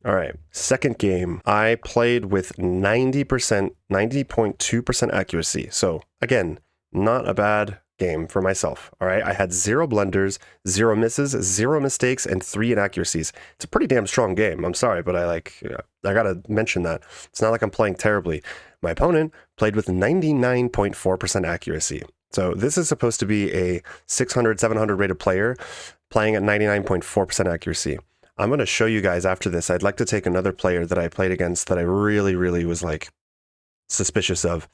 All right, second game, I played with 90%, 90.2% accuracy. So again, not a bad game for myself. All right, I had 0 blunders, 0 misses, 0 mistakes, and 3 inaccuracies. It's a pretty damn strong game. I'm sorry, but I gotta mention that. It's not like I'm playing terribly. My opponent played with 99.4% accuracy. So this is supposed to be a 600, 700 rated player playing at 99.4% accuracy. I'm going to show you guys after this. I'd like to take another player that I played against that I really was like suspicious of,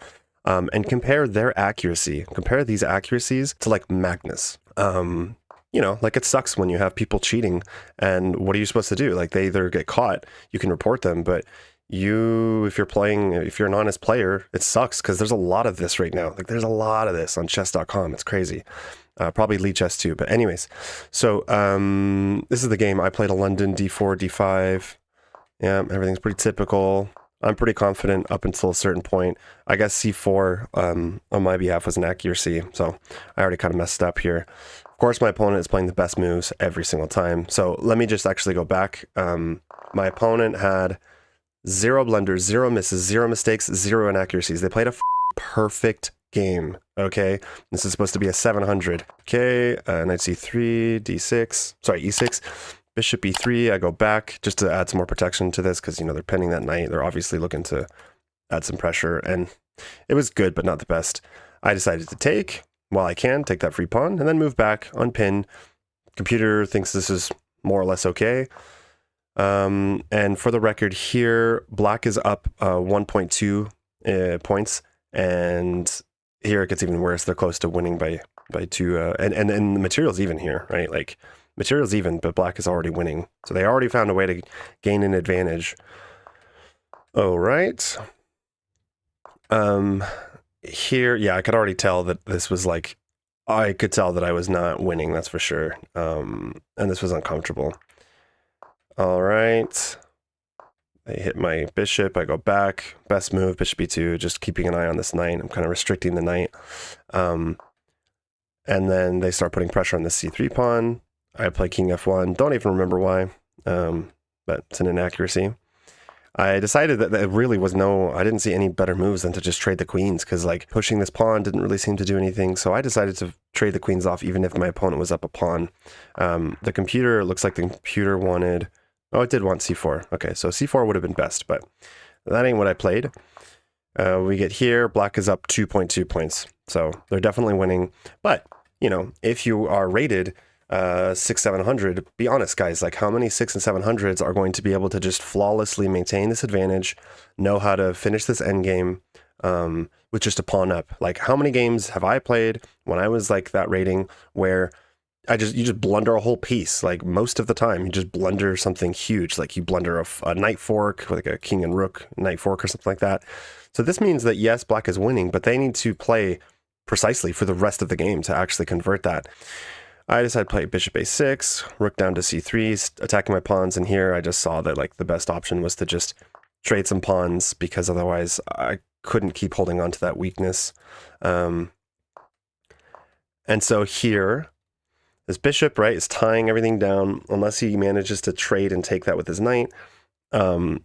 and compare their accuracy, compare these accuracies to like Magnus. You know, like it sucks when you have people cheating, and what are you supposed to do? Like they either get caught, you can report them, but if you're an honest player, it sucks because there's a lot of this right now. Like there's a lot of this on chess.com. It's crazy. Probably Lee Chess too. But anyways, so this is the game. I played a London d4, d5. Yeah, everything's pretty typical. I'm pretty confident up until a certain point. I guess c4 on my behalf was an accuracy, so I already kind of messed up here. Of course, my opponent is playing the best moves every single time. So let me just actually go back. My opponent had 0 blunders, 0 misses, 0 mistakes, 0 inaccuracies. They played a perfect game. Okay, this is supposed to be a 700. Okay, knight c3, d6, sorry, e6, bishop e3. I go back just to add some more protection to this because, you know, they're pinning that knight. They're obviously looking to add some pressure, and it was good, but not the best. I decided to take, while I can, take that free pawn, and then move back, unpin. Computer thinks this is more or less okay. And for the record here, black is up 1.2 points, and here it gets even worse. They're close to winning by 2, and the material's even here, right? Like material's even, but black is already winning. So they already found a way to gain an advantage. All right. Here, yeah, I could already tell that this was like, I could tell that I was not winning, that's for sure. And this was uncomfortable. All right. I hit my bishop, I go back, best move, bishop e2, just keeping an eye on this knight. I'm kind of restricting the knight. And then they start putting pressure on the c3 pawn. I play king f1, don't even remember why, but it's an inaccuracy. I decided that there really was I didn't see any better moves than to just trade the queens, because like pushing this pawn didn't really seem to do anything. So I decided to trade the queens off even if my opponent was up a pawn. The computer, looks like the computer wanted, oh, it did want c4. Okay, so c4 would have been best, but that ain't what I played. We get here, black is up 2.2 points. So they're definitely winning. But, you know, if you are rated 600-700, be honest, guys, like how many 6 and 700s are going to be able to just flawlessly maintain this advantage, know how to finish this endgame with just a pawn up? Like how many games have I played when I was like that rating where you just blunder a whole piece? Like most of the time you just blunder something huge, like you blunder a knight fork, like a king and rook knight fork or something like that. So this means that yes, black is winning, but they need to play precisely for the rest of the game to actually convert that. I decided to play bishop a6, rook down to c3, attacking my pawns, and here I just saw that like the best option was to just trade some pawns, because otherwise I couldn't keep holding on to that weakness. And so here, this bishop, right, is tying everything down, unless he manages to trade and take that with his knight.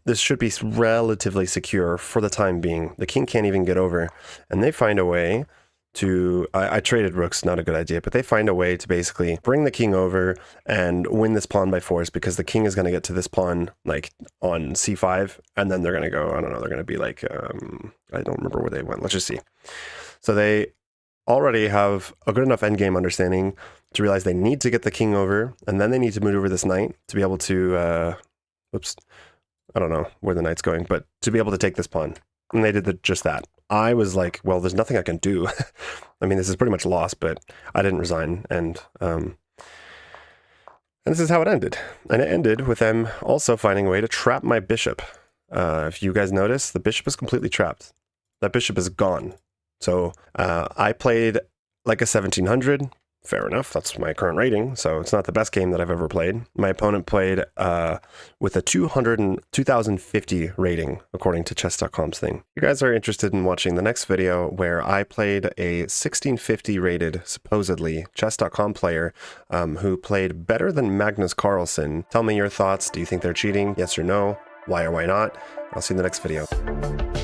This should be relatively secure for the time being. The king can't even get over, and they find a way to, I traded rooks, not a good idea, but they find a way to basically bring the king over and win this pawn by force, because the king is going to get to this pawn like on c5, and then they're going to go, I don't know, they're going to be like, I don't remember where they went. Let's just see. So they already have a good enough endgame understanding to realize they need to get the king over, and then they need to move over this knight to be able to, whoops, I don't know where the knight's going, but to be able to take this pawn. And they did just that. I was like, well, there's nothing I can do. I mean, this is pretty much lost, but I didn't resign. And this is how it ended. And it ended with them also finding a way to trap my bishop. If you guys notice, the bishop is completely trapped. That bishop is gone. So I played like a 1700 Fair enough. That's my current rating, so it's not the best game that I've ever played. My opponent played with a 2050 rating, according to chess.com's thing. You guys are interested in watching the next video where I played a 1650 rated, supposedly, chess.com player who played better than Magnus Carlsen. Tell me your thoughts. Do you think they're cheating? Yes or no? Why or why not? I'll see you in the next video.